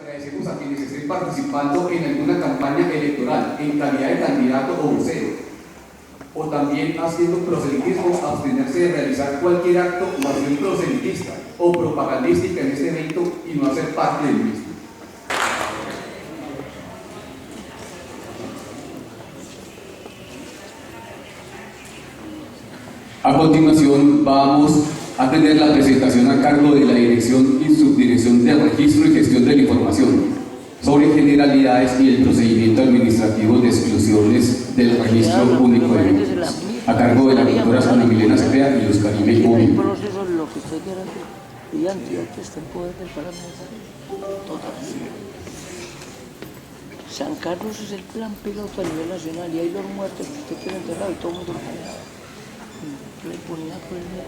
agradecemos a quienes estén participando en alguna campaña electoral en calidad de candidato o vocero, o también haciendo proselitismo, abstenerse de realizar cualquier acto o acción proselitista o propagandística en este evento y no hacer parte del mismo. A continuación vamos a tener la presentación a cargo de la Dirección y Subdirección de Registro y Gestión de la Información sobre generalidades y el procedimiento administrativo de exclusiones del Registro Único de Víctimas, a cargo de la doctora Ana Milena Cepeda y Luz Karime Gómez. El proceso de lo que usted quiera hacer, y Antioquia está en poder del parámetro total. San Carlos es el plan piloto a nivel nacional y hay los muertos que usted quiere enterrar y todo el mundo lo paga. La impunidad por el medio.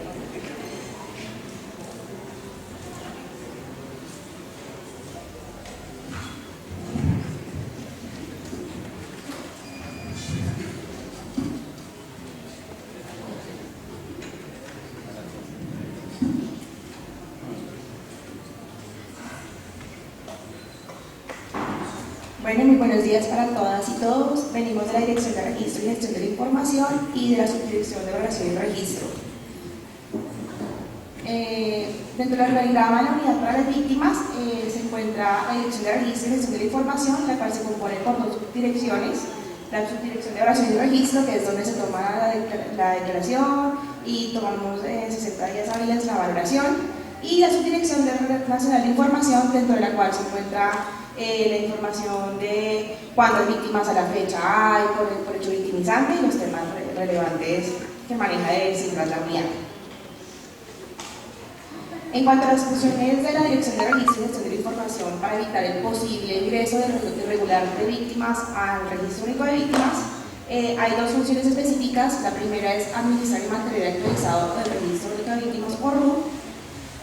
Bueno, muy buenos días para todas y todos. Venimos de la Dirección de Registro y Gestión de la Información y de la Subdirección de Evaluación y Registro. Dentro del organigrama de la Unidad para las Víctimas se encuentra la Dirección de Registro y Gestión de la Información, la cual se compone por dos subdirecciones. La Subdirección de Evaluación y Registro, que es donde se toma la declaración y tomamos 60 días hábiles la valoración, y la Subdirección de Red Nacional de Información, dentro de la cual se encuentra la información de cuántas víctimas a la fecha hay por hecho victimizante y los temas relevantes que maneja de cifras la unidad. En cuanto a las funciones de la Dirección de Registro y Gestión de la Información para evitar el posible ingreso irregular de víctimas al Registro Único de Víctimas, hay dos funciones específicas. La primera es administrar y mantener actualizado el Registro Único de Víctimas por RUT.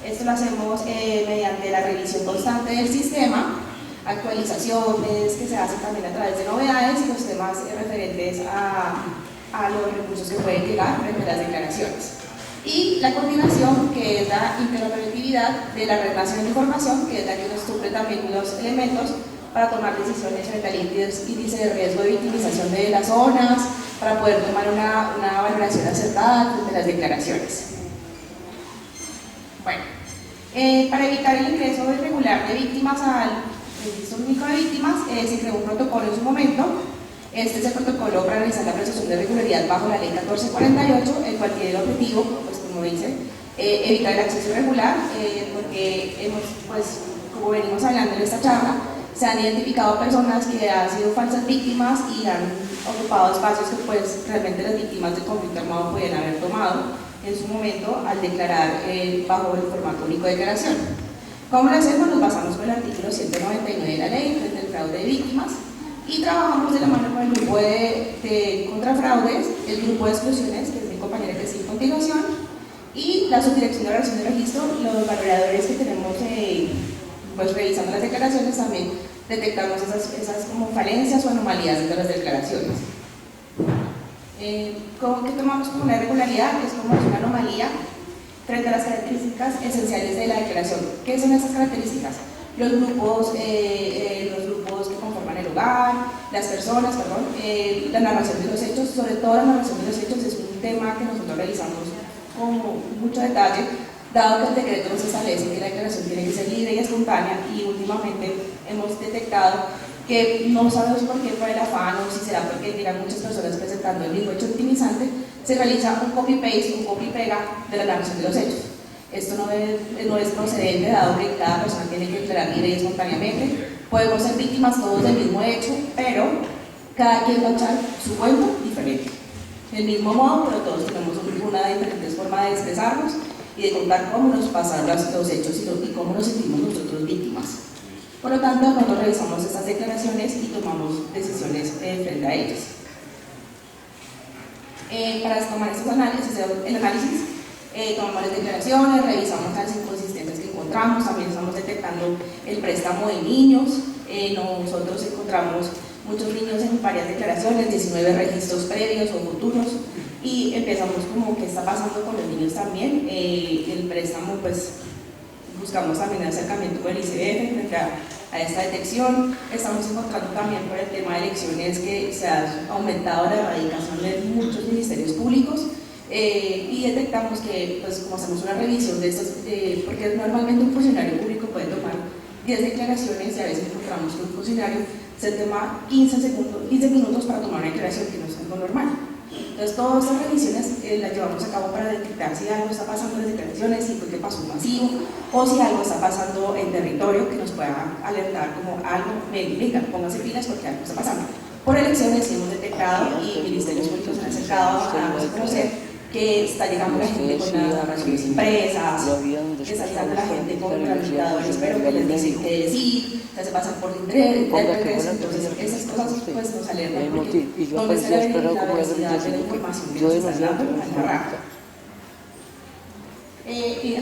Esto lo hacemos mediante la revisión constante del sistema, actualizaciones que se hacen también a través de novedades y los temas referentes a los recursos que pueden llegar frente a las declaraciones. Y la coordinación, que es la interoperatividad de la Red Nacional de Información, que es la que nos suple también los elementos para tomar decisiones frente al índice de riesgo de victimización de las zonas, para poder tomar una valoración acertada frente a las declaraciones. Bueno, para evitar el ingreso irregular de víctimas al Registro Único de Víctimas, se creó un protocolo en su momento. Este es el protocolo para realizar la presunción de regularidad bajo la ley 1448, el cual tiene el objetivo, pues como dice, evitar el acceso irregular, porque como venimos hablando en esta charla, se han identificado personas que han sido falsas víctimas y han ocupado espacios que pues realmente las víctimas del conflicto armado podían haber tomado en su momento al declarar bajo el formato único de declaración. ¿Cómo lo hacemos? Nos basamos con el artículo 199 de la ley frente al fraude de víctimas y trabajamos de la mano con el grupo de contrafraudes, el grupo de exclusiones, que es mi compañera que sigue a continuación, y la Subdirección de Evaluación de Registro. Los valoradores que tenemos pues revisando las declaraciones también detectamos esas como falencias o anomalías de las declaraciones. ¿Cómo que tomamos como una irregularidad? Es como una anomalía frente a las características esenciales de la declaración. ¿Qué son esas características? Los grupos que conforman el hogar, las personas, la narración de los hechos. Sobre todo la narración de los hechos es un tema que nosotros realizamos con mucho detalle, dado que el decreto nos establece que la declaración tiene que ser libre y espontánea, y últimamente hemos detectado que no sabemos por qué, por el afán o si será porque llegan muchas personas presentando el mismo hecho victimizante, se realiza un copy-paste, un copy-pega de la narración de los hechos. Esto no es procedente, dado que cada persona tiene que declarar libre y espontáneamente. Podemos ser víctimas todos del mismo hecho, pero cada quien va a echar su cuento diferente. Del mismo modo, pero todos tenemos una diferente forma de expresarnos y de contar cómo nos pasan los hechos y cómo nos sentimos nosotros víctimas. Por lo tanto, nosotros revisamos estas declaraciones y tomamos decisiones frente a ellas. Para tomar estos análisis, tomamos las declaraciones, revisamos las inconsistencias que encontramos, también estamos detectando el préstamo de niños. Nosotros encontramos muchos niños en varias declaraciones, 19 registros previos o futuros, y empezamos como qué está pasando con los niños también. El préstamo, pues buscamos también el acercamiento con el ICBF frente a a esta detección. Estamos encontrando también por el tema de elecciones que se ha aumentado la erradicación de muchos ministerios públicos. Y detectamos que, pues, como hacemos una revisión de estos, porque normalmente un funcionario público puede tomar 10 declaraciones y a veces encontramos que un funcionario se toma 15 minutos para tomar una declaración, que no es algo normal. Entonces, todas estas revisiones las llevamos a cabo para detectar si algo está pasando en las declaraciones, si fue que pasó masivo, o si algo está pasando en territorio que nos pueda alertar como algo, venga, póngase pilas porque algo está pasando. Por elecciones hemos detectado y ministerios públicos han acercado a darnos a conocer que está llegando la gente con las narraciones impresas, que está llegando la gente con tramitadores, pero que les dicen qué decir, que se pasan por intérpretes, entonces esas cosas pues nos alertan porque dónde está la veracidad de la información que nos están dando al narrar.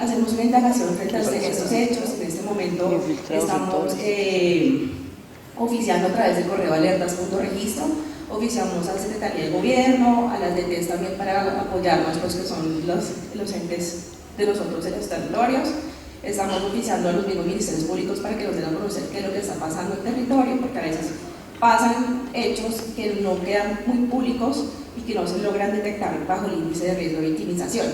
Hacemos una indagación frente a estos hechos. En este momento estamos oficiando a través del correo alertas.registro. Oficiamos a la Secretaría de Gobierno, a las DTs también para apoyarnos, pues que son los entes de nosotros en los territorios. Estamos oficiando a los mismos ministerios públicos para que nos den a conocer qué es lo que está pasando en el territorio, porque a veces pasan hechos que no quedan muy públicos y que no se logran detectar bajo el índice de riesgo de victimización.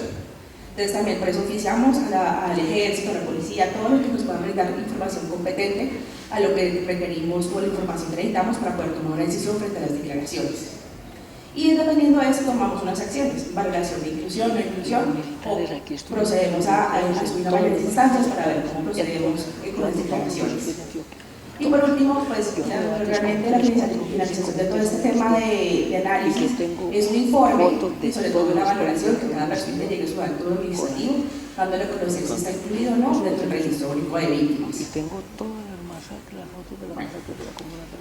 Entonces también por eso oficiamos al ejército, a la policía, todo lo que nos pueda brindar información competente a lo que requerimos o la información que necesitamos para poder tomar una decisión frente a las declaraciones. Y dependiendo de eso tomamos unas acciones, valoración de inclusión, no inclusión, o procedemos a subir a mayores instancias para ver cómo procedemos con las declaraciones. Y por último, pues realmente la finalización de todo este tema de análisis es un informe y sobre todo una valoración que cada persona llegue a su acto administrativo, dándole a conocer si está incluido o no dentro del registro único de víctimas.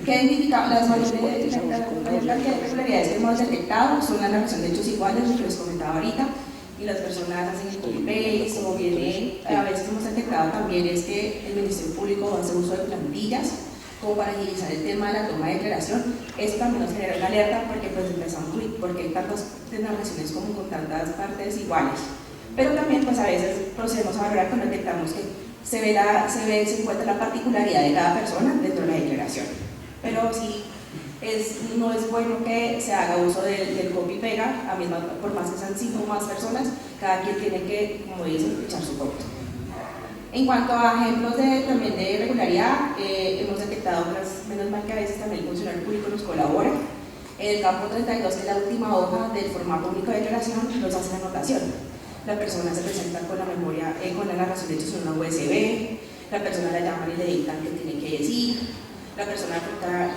¿Qué ha indicado las mayores irregularidades que hemos detectado? Son la narración de hechos iguales, lo que les comentaba ahorita, y las personas hacen copy-paste o viene, a veces hemos detectado también es que el Ministerio Público hace uso de plantillas como para agilizar el tema de la toma de declaración. Eso también nos genera una alerta porque pues empezamos, porque hay tantas narraciones como con tantas partes iguales. Pero también pues a veces procedemos a valorar cuando detectamos que se encuentra la particularidad de cada persona dentro de la declaración. Pero sí, no es bueno que se haga uso del copy y pega, por más que sean 5 o más personas, cada quien tiene que, como dicen, echar su voto. En cuanto a ejemplos también de irregularidad, hemos detectado, menos mal que a veces también el funcionario público nos colabora. En el campo 32, que es la última hoja del formato único de declaración, nos hace la anotación. La persona se presenta con la memoria, con la narración de hechos en una USB, la persona la llaman y le dictan qué tiene que decir. La persona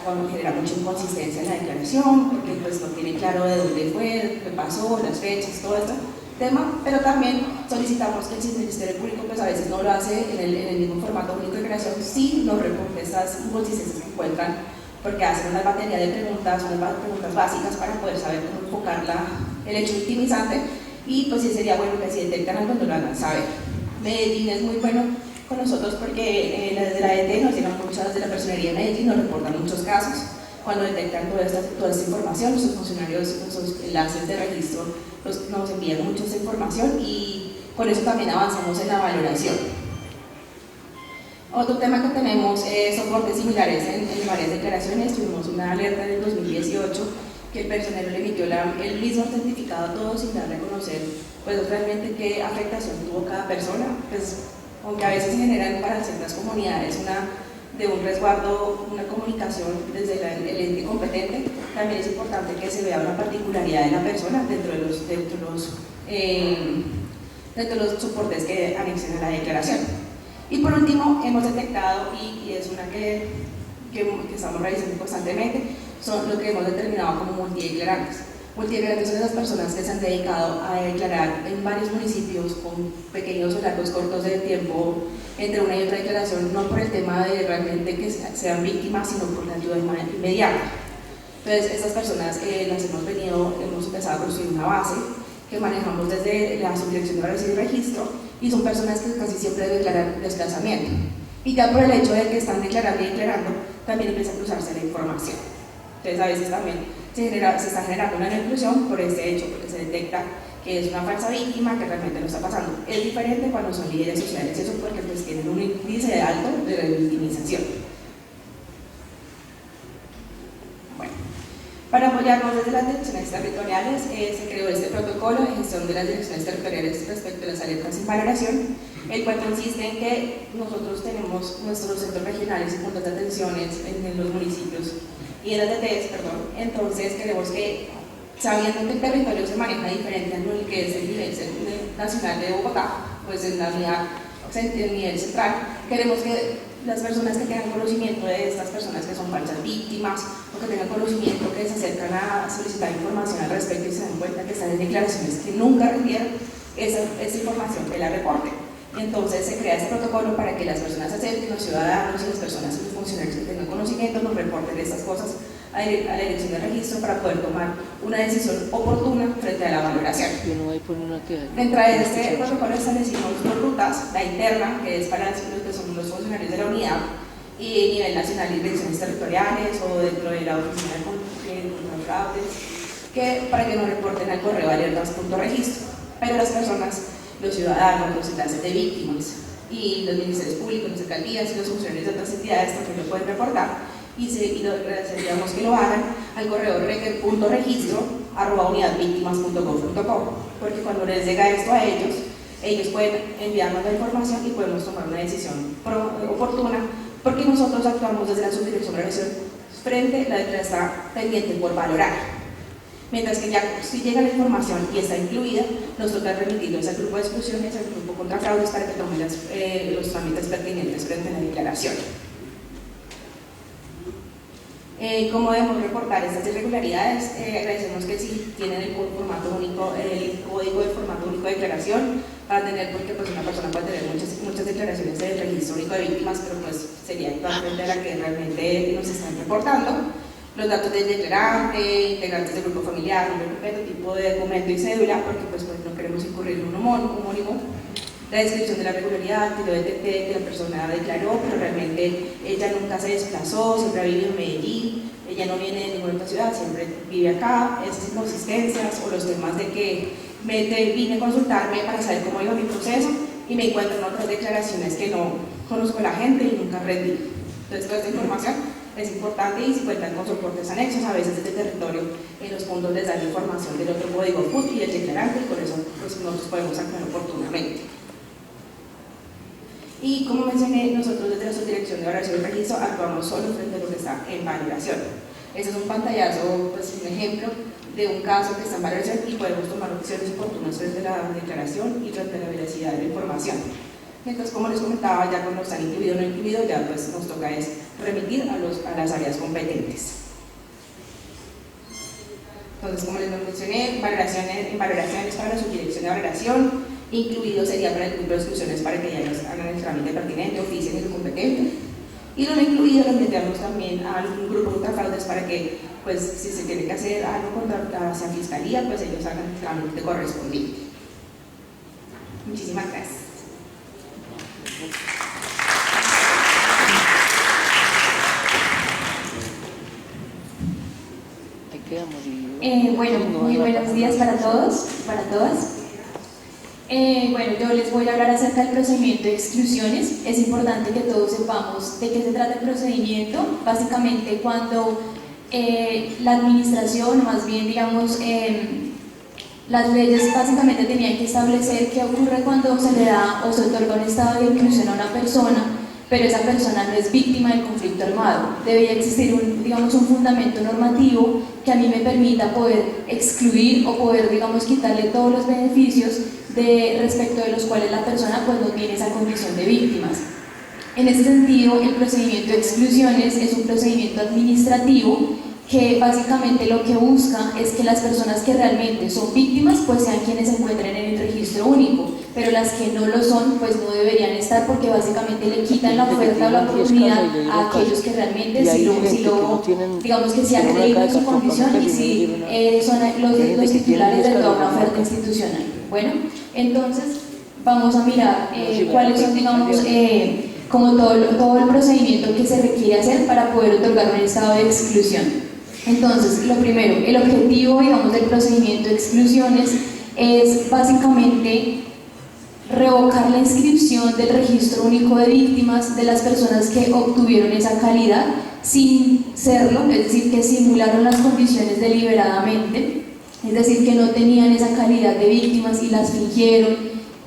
cuando genera mucha inconsistencia en la declaración, porque pues no tiene claro de dónde fue, qué pasó, las fechas, todo este tema, pero también solicitamos que el Ministerio Público pues a veces no lo hace en el mismo formato único de declaración, sí nos recoge estas inconsistencias que encuentran, porque hacen una batería de preguntas, unas preguntas básicas para poder saber cómo enfocar el hecho victimizante, y pues sí sería bueno que si detectan algo no lo hagan saber. Medellín es muy bueno con nosotros porque desde la ET nos llegan muchas de la personería de Medellín, nos reportan muchos casos. Cuando detectan toda esta información, nuestros funcionarios, nuestros enlaces de registro nos envían mucha esta información y con eso también avanzamos en la valoración. Otro tema que tenemos es soportes similares en varias declaraciones. Tuvimos una alerta en el 2018 que el personero le emitió el mismo certificado a todos sin darle a conocer pues realmente qué afectación tuvo cada persona, pues, aunque a veces se generan para ciertas comunidades de un resguardo, una comunicación desde el ente competente, también es importante que se vea una particularidad de la persona dentro de los soportes que anexen a la declaración. Y por último, hemos detectado, y es una que estamos revisando constantemente, son lo que hemos determinado como multideclarantes. Multideclarantes son esas personas que se han dedicado a declarar en varios municipios con pequeños o largos cortos de tiempo entre una y otra declaración, no por el tema de realmente que sean víctimas, sino por la ayuda inmediata. Entonces, estas personas hemos empezado a construir una base que manejamos desde la Subdirección de Registro y son personas que casi siempre declaran desplazamiento. Y ya por el hecho de que están declarando y declarando, también empieza a cruzarse la información. Entonces, a veces también se está generando una no inclusión por este hecho, porque se detecta que es una falsa víctima que realmente no está pasando. Es diferente cuando son líderes sociales, eso porque pues tienen un índice alto de victimización. Para apoyarnos desde las direcciones territoriales, se creó este protocolo de gestión de las direcciones territoriales respecto a las alertas sin valoración, el cual consiste en que nosotros tenemos nuestros centros regionales y puntos de atenciones en los municipios y en las DTs, perdón. Entonces queremos que, sabiendo que el territorio se maneja diferente a lo que es el nivel nacional de Bogotá, pues en la unidad, el nivel central, queremos que las personas que tengan conocimiento de estas personas que son falsas víctimas o que tengan conocimiento que se acercan a solicitar información al respecto y se dan cuenta que están en declaraciones que nunca refieren esa información, que la reporten. Entonces se crea este protocolo para que las personas se acerquen, los ciudadanos y las personas y los funcionarios que tengan conocimiento nos reporten estas cosas a la dirección de registro para poder tomar una decisión oportuna frente a la valoración. Dentro de este protocolo establecimos dos rutas, la interna, que es para los que son los funcionarios de la unidad, y a nivel nacional y direcciones territoriales o dentro de la oficina de control fraudes, que para que nos reporten al correo alertas.registro. Pero las personas, los ciudadanos, los enlaces de víctimas y los ministerios públicos, las alcaldías y los funcionarios de otras entidades también lo pueden reportar y lo agradeceríamos que lo hagan al correo requer.registro@unidadvictimas.gov.co, porque cuando les llega esto a ellos pueden enviarnos la información y podemos tomar una decisión oportuna, porque nosotros actuamos desde la subdirección de valoración frente a la letra está pendiente por valorar. Mientras que ya si llega la información y está incluida, nos toca remitirlos al grupo de exclusiones, al grupo contra fraudes para que tomen los trámites pertinentes frente a la declaración. ¿Cómo debemos reportar estas irregularidades? Agradecemos que si tienen el formato único, el código de formato único de declaración, para tener, porque pues una persona puede tener muchas declaraciones del registro único de víctimas, pero pues sería actuar frente a la que realmente nos están reportando. Los datos del declarante, integrantes del grupo familiar, nombre completo, tipo de documento y cédula, porque pues no queremos incurrir en un homónimo. La descripción de la regularidad, que lo detecté, que la persona declaró, pero realmente ella nunca se desplazó, siempre ha vivido en Medellín, ella no viene de ninguna otra ciudad, siempre vive acá. Esas inconsistencias o los temas de que vine a consultarme para saber cómo iba mi proceso y me encuentro en otras declaraciones que no conozco a la gente y nunca rendí. Entonces toda esta información es importante y si cuentan con soportes anexos, a veces desde el territorio en los puntos les dan información del otro código PUT y del declarante, y por eso pues, nosotros podemos actuar oportunamente. Y como mencioné, nosotros desde la subdirección de valoración y registro actuamos solo frente a lo que está en valoración. Este es un pantallazo, pues un ejemplo de un caso que está en valoración y podemos tomar opciones oportunas frente a la declaración y frente a la veracidad de la información. Entonces, como les comentaba, ya cuando están incluidos o no incluidos, ya pues nos toca es remitir a las áreas competentes. Entonces, como les mencioné, en valoraciones para la subdirección de valoración, incluido sería para el grupo de exclusiones para que ya ellos hagan el trámite pertinente, oficien y lo competente. Y lo no incluido lo metemos también a un grupo contra fraudes para que, pues, si se tiene que hacer algo hacia fiscalía, pues ellos hagan el trámite correspondiente. Muchísimas gracias. Bueno, muy buenos días para todos, para todas. Bueno, yo les voy a hablar acerca del procedimiento de exclusiones. Es importante que todos sepamos de qué se trata el procedimiento. Básicamente, cuando la administración, o más bien, digamos, las leyes básicamente tenían que establecer qué ocurre cuando se le da o se otorga un estado de inclusión a una persona, pero esa persona no es víctima del conflicto armado. Debería existir un fundamento normativo que a mí me permita poder excluir o poder, digamos, quitarle todos los beneficios respecto de los cuales la persona pues no tiene esa condición de víctimas. En ese sentido, el procedimiento de exclusiones es un procedimiento administrativo que básicamente lo que busca es que las personas que realmente son víctimas pues sean quienes se encuentren en el registro único, pero las que no lo son pues no deberían estar, porque básicamente le quitan la oferta o la oportunidad a aquellos que realmente digamos que si acreditan su condición y si son los titulares de toda una oferta institucional. Bueno, entonces vamos a mirar cuáles son, digamos, como todo el procedimiento que se requiere hacer para poder otorgar un estado de exclusión. Entonces, lo primero, el objetivo, digamos, del procedimiento de exclusiones es básicamente revocar la inscripción del registro único de víctimas de las personas que obtuvieron esa calidad sin serlo, es decir, que simularon las condiciones deliberadamente, es decir, que no tenían esa calidad de víctimas y las fingieron,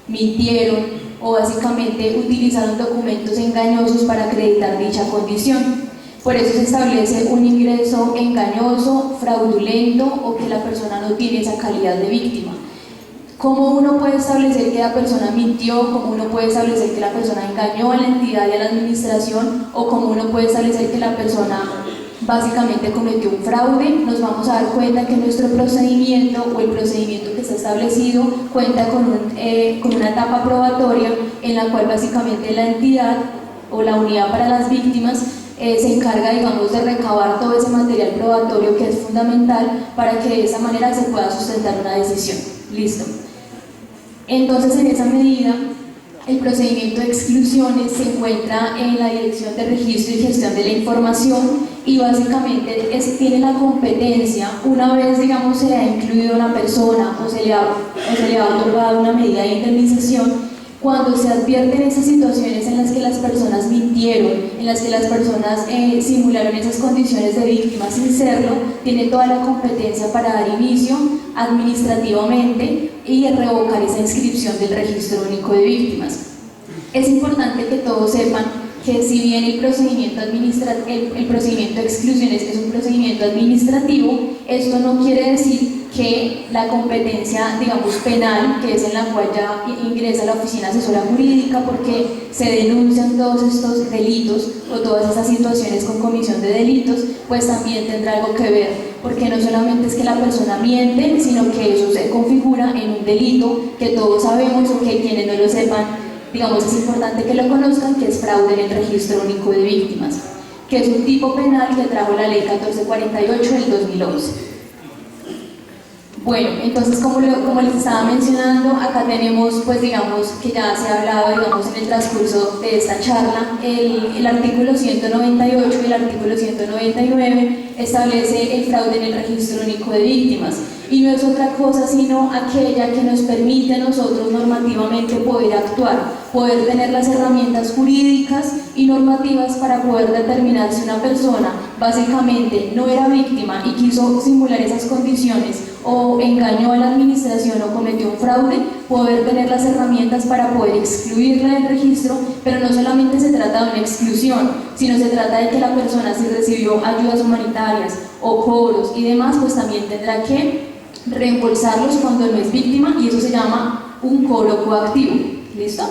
mintieron o básicamente utilizaron documentos engañosos para acreditar dicha condición. Por eso se establece un ingreso engañoso, fraudulento o que la persona no tiene esa calidad de víctima. ¿Cómo uno puede establecer que la persona mintió? ¿Cómo uno puede establecer que la persona engañó a la entidad y a la administración? ¿O cómo uno puede establecer que la persona básicamente cometió un fraude? Nos vamos a dar cuenta que nuestro procedimiento o el procedimiento que está establecido cuenta con una etapa probatoria en la cual básicamente la entidad o la unidad para las víctimas se encarga, digamos, de recabar todo ese material probatorio que es fundamental para que de esa manera se pueda sustentar una decisión. Listo. Entonces, en esa medida, el procedimiento de exclusiones se encuentra en la Dirección de Registro y Gestión de la Información y básicamente tiene la competencia, una vez, digamos, se ha incluido una persona o se le ha otorgado una medida de indemnización, cuando se advierten esas situaciones en las que las personas mintieron, en las que las personas simularon esas condiciones de víctima sin serlo, tiene toda la competencia para dar inicio administrativamente y revocar esa inscripción del Registro Único de Víctimas. Es importante que todos sepan que si bien el procedimiento de exclusiones es un procedimiento administrativo, esto no quiere decir que la competencia, digamos, penal, que es en la cual ya ingresa la Oficina Asesora Jurídica porque se denuncian todos estos delitos o todas estas situaciones con comisión de delitos, pues también tendrá algo que ver, porque no solamente es que la persona miente, sino que eso se configura en un delito que todos sabemos o que quienes no lo sepan, digamos, es importante que lo conozcan, que es fraude en el Registro Único de Víctimas, que es un tipo penal que trajo la Ley 1448 del 2011. Bueno, entonces como les estaba mencionando, acá tenemos, pues digamos, que ya se ha hablado, digamos, en el transcurso de esta charla, el artículo 198 y el artículo 199 establece el fraude en el Registro Único de Víctimas, y no es otra cosa sino aquella que nos permite a nosotros normativamente poder actuar, poder tener las herramientas jurídicas y normativas para poder determinar si una persona básicamente no era víctima y quiso simular esas condiciones o engañó a la administración o cometió un fraude, poder tener las herramientas para poder excluirla del registro, pero no solamente se trata de una exclusión, sino se trata de que la persona, si recibió ayudas humanitarias o cobros y demás, pues también tendrá que reembolsarlos cuando no es víctima, y eso se llama un cobro coactivo. ¿Listo?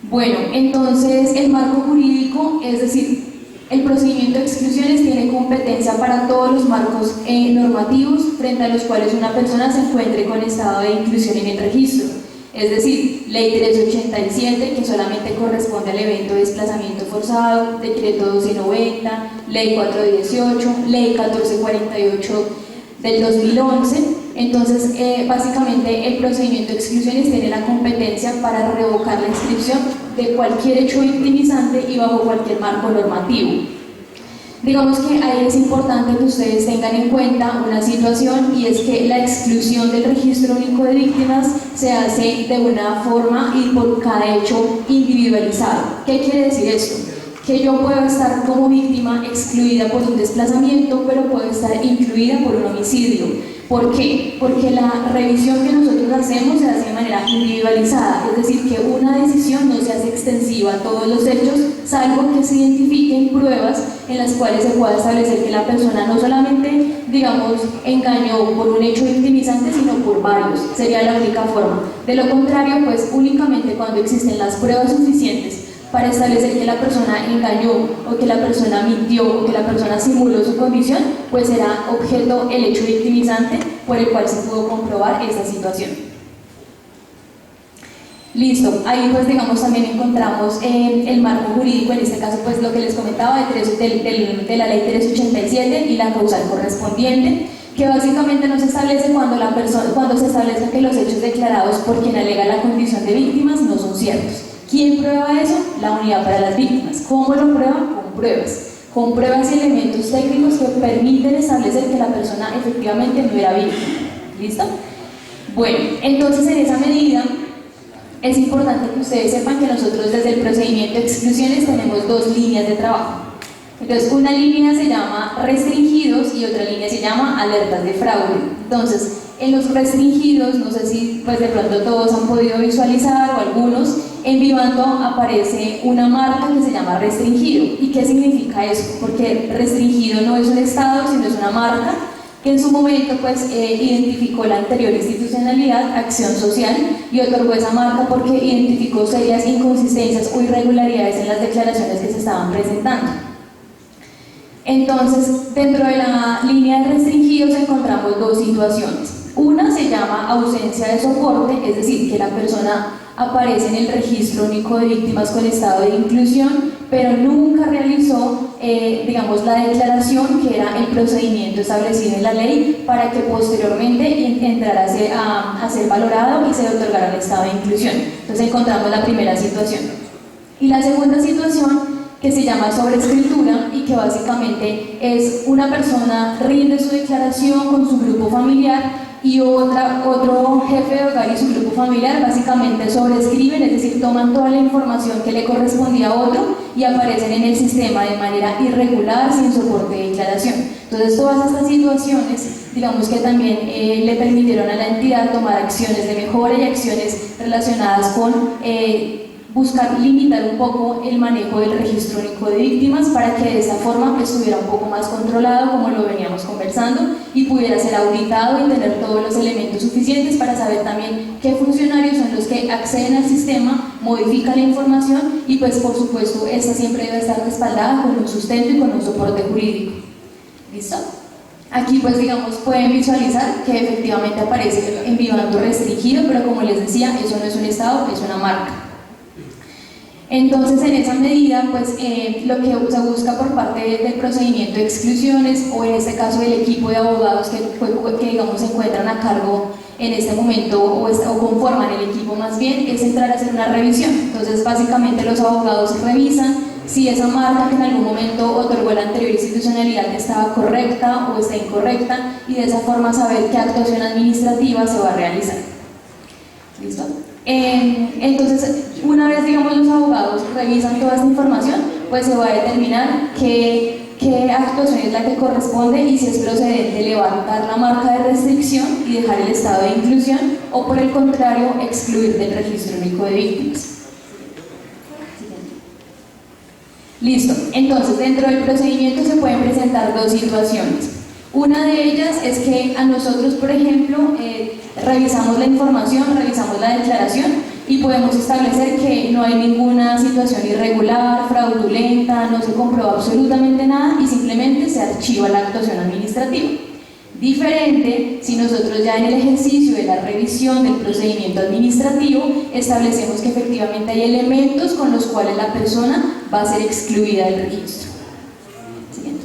Bueno, entonces el marco jurídico, es decir, el procedimiento de exclusiones tiene competencia para todos los marcos normativos frente a los cuales una persona se encuentre con estado de inclusión en el registro. Es decir, Ley 1387, que solamente corresponde al evento de desplazamiento forzado, Decreto 1290, Ley 418, Ley 1448 del 2011. Entonces, básicamente el procedimiento de exclusiones tiene la competencia para revocar la inscripción de cualquier hecho victimizante y bajo cualquier marco normativo. Digamos que ahí es importante que ustedes tengan en cuenta una situación, y es que la exclusión del Registro Único de Víctimas se hace de una forma y por cada hecho individualizado. ¿Qué quiere decir esto? Que yo puedo estar como víctima excluida por un desplazamiento, pero puedo estar incluida por un homicidio. ¿Por qué? Porque la revisión que nosotros hacemos se hace de manera individualizada, es decir, que una decisión no se hace extensiva a todos los hechos, salvo que se identifiquen pruebas en las cuales se pueda establecer que la persona no solamente, digamos, engañó por un hecho victimizante, sino por varios. Sería la única forma. De lo contrario, pues únicamente cuando existen las pruebas suficientes para establecer que la persona engañó o que la persona mintió o que la persona simuló su condición, pues será objeto el hecho victimizante por el cual se pudo comprobar esa situación. Listo, ahí pues digamos también encontramos el marco jurídico, en este caso pues lo que les comentaba de la Ley 387 y la causal correspondiente, que básicamente nos establece cuando se establezca que los hechos declarados por quien alega la condición de víctimas no son ciertos. ¿Quién prueba eso? La unidad para las víctimas. ¿Cómo lo prueba? Con pruebas y elementos técnicos que permiten establecer que la persona efectivamente no era víctima. ¿Listo? Bueno, entonces en esa medida es importante que ustedes sepan que nosotros desde el procedimiento de exclusiones tenemos dos líneas de trabajo. Entonces, una línea se llama restringidos y otra línea se llama alertas de fraude. Entonces, en los restringidos, no sé si pues de pronto todos han podido visualizar o algunos, en Vivando aparece una marca que se llama restringido. ¿Y qué significa eso? Porque restringido no es un estado, sino es una marca que en su momento pues identificó la anterior institucionalidad, Acción Social, y otorgó esa marca porque identificó serias inconsistencias o irregularidades en las declaraciones que se estaban presentando. Entonces, dentro de la línea de restringidos encontramos dos situaciones. Una se llama ausencia de soporte, es decir, que la persona aparece en el registro único de víctimas con estado de inclusión, pero nunca realizó, digamos, la declaración que era el procedimiento establecido en la ley para que posteriormente entrara a ser valorado y se le otorgara el estado de inclusión. Entonces encontramos la primera situación. Y la segunda situación, que se llama sobreescritura y que básicamente es una persona rinde su declaración con su grupo familiar y otro jefe de hogar y su grupo familiar básicamente sobrescriben, es decir, toman toda la información que le correspondía a otro y aparecen en el sistema de manera irregular, sin soporte de declaración. Entonces, todas estas situaciones, digamos que también le permitieron a la entidad tomar acciones de mejora y acciones relacionadas con buscar limitar un poco el manejo del registro único de víctimas para que de esa forma estuviera un poco más controlado, como lo veníamos conversando, y pudiera ser auditado y tener todos los elementos suficientes para saber también qué funcionarios son los que acceden al sistema, modifican la información y pues por supuesto esta siempre debe estar respaldada con un sustento y con un soporte jurídico. ¿Listo? Aquí pues digamos pueden visualizar que efectivamente aparece en Vivando restringido, pero como les decía, eso no es un estado, es una marca. Entonces, en esa medida, pues lo que se busca por parte del procedimiento de exclusiones, o en este caso del equipo de abogados que digamos se encuentran a cargo en este momento o conforman el equipo más bien, es entrar a hacer una revisión. Entonces, básicamente los abogados revisan si esa marca que en algún momento otorgó la anterior institucionalidad estaba correcta o está incorrecta y de esa forma saber qué actuación administrativa se va a realizar. ¿Listo? Entonces, una vez digamos los abogados revisan toda esta información, pues se va a determinar qué actuación es la que corresponde y si es procedente levantar la marca de restricción y dejar el estado de inclusión o por el contrario excluir del registro único de víctimas. Listo, entonces dentro del procedimiento se pueden presentar dos situaciones. Una de ellas es que a nosotros, por ejemplo, revisamos la información, revisamos la declaración y podemos establecer que no hay ninguna situación irregular, fraudulenta, no se comprueba absolutamente nada y simplemente se archiva la actuación administrativa. Diferente si nosotros ya en el ejercicio de la revisión del procedimiento administrativo establecemos que efectivamente hay elementos con los cuales la persona va a ser excluida del registro. Siguiente.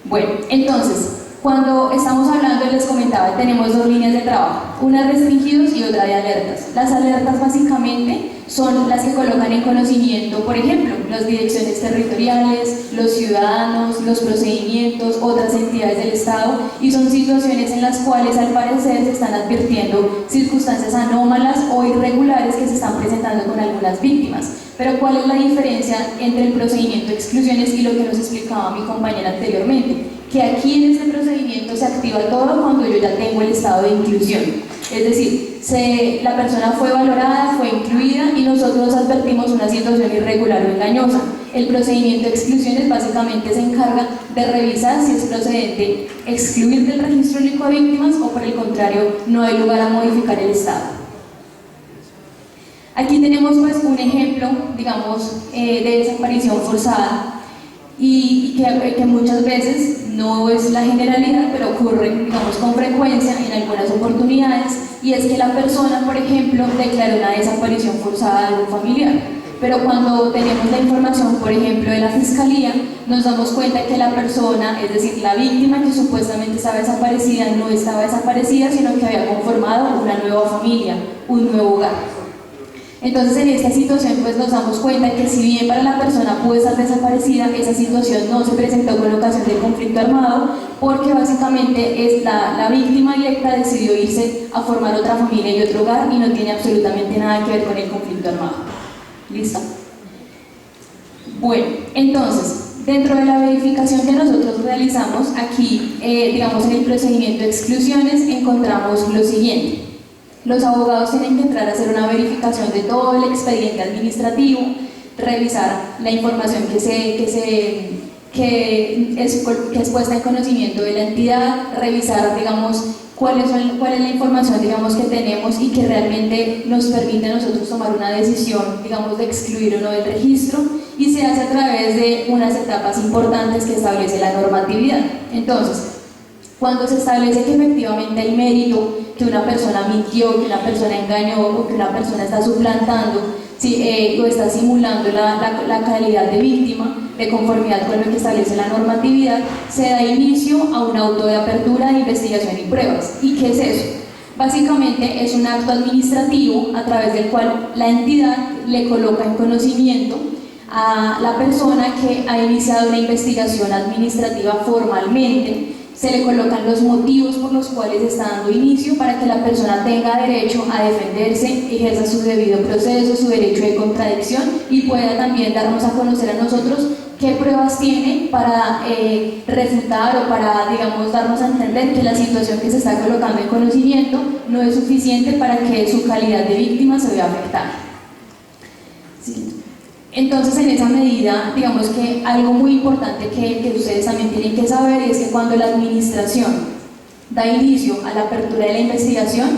Bueno, entonces, cuando estamos hablando, les comentaba, tenemos dos líneas de trabajo, una restringidos y otra de alertas. Las alertas básicamente son las que colocan en conocimiento, por ejemplo, las direcciones territoriales, los ciudadanos, los procedimientos, otras entidades del Estado, y son situaciones en las cuales al parecer se están advirtiendo circunstancias anómalas o irregulares que se están presentando con algunas víctimas. Pero ¿cuál es la diferencia entre el procedimiento de exclusiones y lo que nos explicaba mi compañera anteriormente? Que aquí en este procedimiento se activa todo cuando yo ya tengo el estado de inclusión. Es decir, la persona fue valorada, fue incluida y nosotros advertimos una situación irregular o engañosa. El procedimiento de exclusiones básicamente se encarga de revisar si es procedente excluir del registro único de víctimas o por el contrario no hay lugar a modificar el estado. Aquí tenemos pues un ejemplo, digamos, de desaparición forzada y que muchas veces no es la generalidad, pero ocurre, digamos, con frecuencia en algunas oportunidades, y es que la persona, por ejemplo, declaró una desaparición forzada de un familiar, pero cuando tenemos la información, por ejemplo, de la Fiscalía, nos damos cuenta que la persona, es decir, la víctima que supuestamente estaba desaparecida, no estaba desaparecida, sino que había conformado una nueva familia, un nuevo hogar. Entonces, en esta situación pues nos damos cuenta que si bien para la persona pudo estar desaparecida, esa situación no se presentó con ocasión del conflicto armado, porque básicamente la víctima directa decidió irse a formar otra familia y otro hogar y no tiene absolutamente nada que ver con el conflicto armado. ¿Listo? Bueno, entonces, Dentro de la verificación que nosotros realizamos, aquí, digamos, en el procedimiento de exclusiones, encontramos lo siguiente. Los abogados tienen que entrar a hacer una verificación de todo el expediente administrativo, revisar la información que es puesta en conocimiento de la entidad, revisar, digamos, cuál es la información, digamos, que tenemos y que realmente nos permite a nosotros tomar una decisión, digamos, de excluir o no del registro, y se hace a través de unas etapas importantes que establece la normatividad. Entonces, cuando se establece que efectivamente hay mérito, que una persona mintió, que una persona engañó o que una persona está suplantando o está simulando la calidad de víctima, de conformidad con lo que establece la normatividad, se da inicio a un auto de apertura de investigación y pruebas. ¿Y qué es eso? Básicamente es un acto administrativo a través del cual la entidad le coloca en conocimiento a la persona que ha iniciado una investigación administrativa formalmente. Se le colocan los motivos por los cuales está dando inicio para que la persona tenga derecho a defenderse, ejerza su debido proceso, su derecho de contradicción, y pueda también darnos a conocer a nosotros qué pruebas tiene para refutar o para, digamos, darnos a entender que la situación que se está colocando en conocimiento no es suficiente para que su calidad de víctima se vea afectada. Sí. Entonces, en esa medida, digamos que algo muy importante que ustedes también tienen que saber es que cuando la administración da inicio a la apertura de la investigación,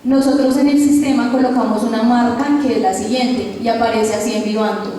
nosotros en el sistema colocamos una marca que es la siguiente y aparece así en Vivanto: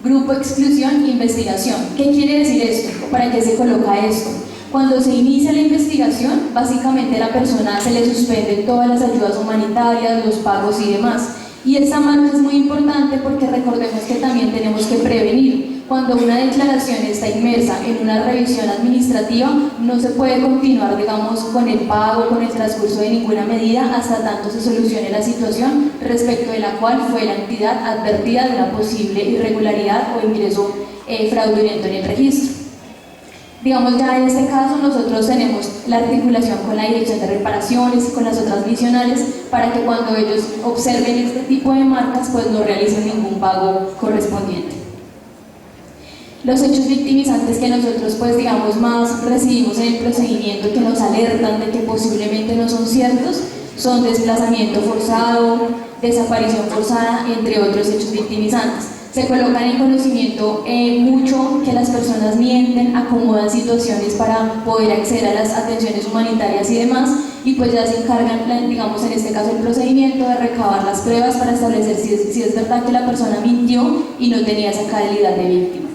Grupo Exclusión Investigación. ¿Qué quiere decir esto? ¿Para qué se coloca esto? Cuando se inicia la investigación, básicamente a la persona se le suspenden todas las ayudas humanitarias, los pagos y demás. Y esta marca es muy importante porque recordemos que también tenemos que prevenir. Cuando una declaración está inmersa en una revisión administrativa, no se puede continuar, digamos, con el pago, con el transcurso de ninguna medida hasta tanto se solucione la situación respecto de la cual fue la entidad advertida de una posible irregularidad o ingreso fraudulento en el registro. Digamos, ya en este caso nosotros tenemos la articulación con la Dirección de Reparaciones y con las otras misionales para que cuando ellos observen este tipo de marcas, pues no realicen ningún pago correspondiente. Los hechos victimizantes que nosotros, pues digamos, más recibimos en el procedimiento, que nos alertan de que posiblemente no son ciertos, son desplazamiento forzado, desaparición forzada, entre otros hechos victimizantes. Se colocan en conocimiento mucho que las personas mienten, acomodan situaciones para poder acceder a las atenciones humanitarias y demás, y pues ya se encargan, digamos, en este caso el procedimiento, de recabar las pruebas para establecer si es verdad que la persona mintió y no tenía esa calidad de víctima.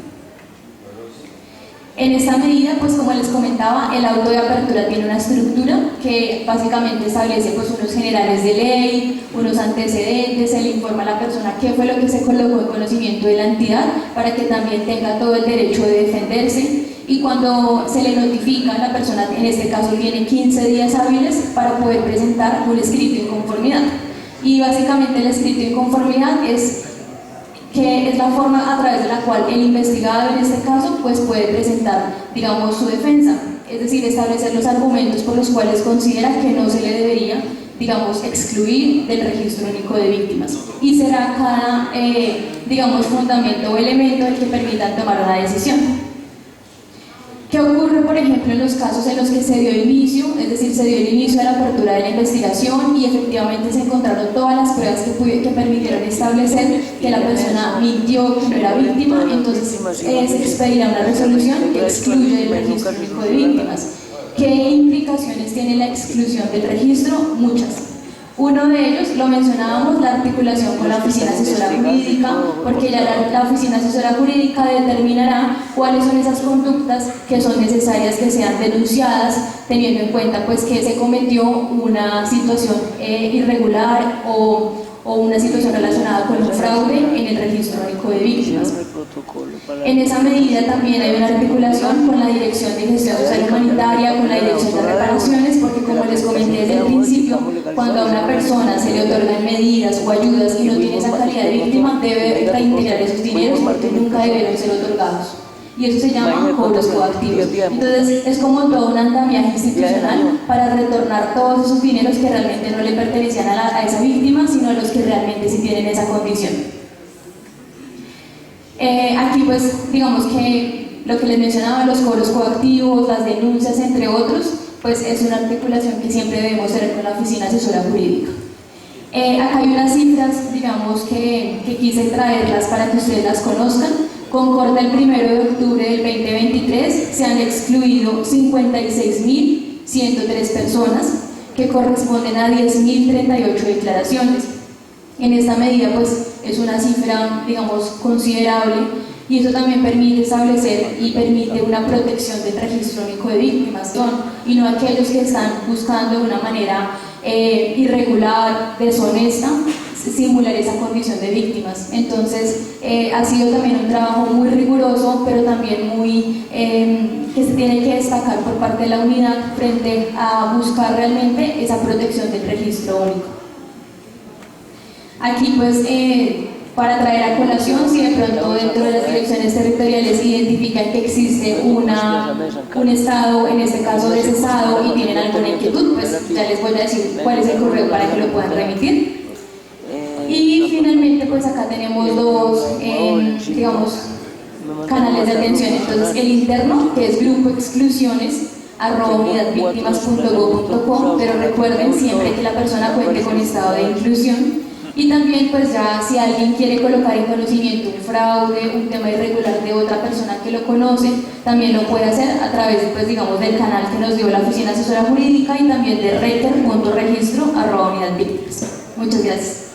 En esta medida, pues como les comentaba, el auto de apertura tiene una estructura que básicamente establece pues unos generales de ley, unos antecedentes, se le informa a la persona qué fue lo que se colocó en conocimiento de la entidad para que también tenga todo el derecho de defenderse, y cuando se le notifica a la persona, en este caso tiene 15 días hábiles para poder presentar un escrito de inconformidad. Y básicamente el escrito de inconformidad es la forma a través de la cual el investigado, en este caso, pues puede presentar, digamos, su defensa, es decir, establecer los argumentos por los cuales considera que no se le debería, digamos, excluir del registro único de víctimas, y será cada, digamos, fundamento o elemento el que permita tomar una decisión. ¿Qué ocurre, por ejemplo, en los casos en los que se dio inicio, es decir, se dio el inicio de la apertura de la investigación y efectivamente se encontraron todas las pruebas que permitieron establecer que la persona mintió, que no era víctima? Entonces se expedirá una resolución que excluye del registro único de víctimas. ¿Qué implicaciones tiene la exclusión del registro? Muchas. Uno de ellos, lo mencionábamos, la articulación con la Oficina Asesora Jurídica, porque ya la Oficina Asesora Jurídica determinará cuáles son esas conductas que son necesarias que sean denunciadas, teniendo en cuenta pues que se cometió una situación irregular o una situación relacionada con un fraude en el registro único de víctimas. En esa medida también hay una articulación con la Dirección de Gestión Social Humanitaria, con la Dirección de Reparaciones, porque como les comenté desde el principio, cuando a una persona se le otorgan medidas o ayudas y no tiene esa calidad de víctima, debe reintegrar esos dineros porque nunca debieron ser otorgados. Y eso se llama cobros coactivos. Entonces es como todo un andamiaje institucional para retornar todos esos dineros que realmente no le pertenecían a esa víctima, sino a los que realmente sí tienen esa condición. Aquí pues digamos que lo que les mencionaba, los cobros coactivos, las denuncias, entre otros, pues es una articulación que siempre debemos tener con la Oficina Asesora Jurídica. Acá hay unas cifras, digamos, que quise traerlas para que ustedes las conozcan. Con corte el 1 de octubre del 2023 se han excluido 56.103 personas, que corresponden a 10.038 declaraciones. En esta medida, pues, es una cifra, digamos, considerable, y eso también permite establecer y permite una protección del registro único de víctimas, y no aquellos que están buscando de una manera irregular, deshonesta, simular esa condición de víctimas. Entonces, ha sido también un trabajo muy riguroso, pero también muy que se tiene que destacar por parte de la unidad frente a buscar realmente esa protección del registro único. Aquí, pues, para traer a colación, si de pronto dentro de las direcciones territoriales identifican que existe un estado, en este caso desestado, y tienen alguna inquietud, pues ya les voy a decir cuál es el correo para que lo puedan remitir. Y finalmente, pues acá tenemos dos, digamos, canales de atención. Entonces, el interno, que es grupoexclusiones@unidadvictimas.go.co, pero recuerden siempre que la persona cuente con estado de inclusión. Y también, pues ya, si alguien quiere colocar en conocimiento un fraude, un tema irregular de otra persona que lo conoce, también lo puede hacer a través, pues, digamos, del canal que nos dio la Oficina Asesora Jurídica, y también de reiter.registro@unidadvictimas. Muchas gracias.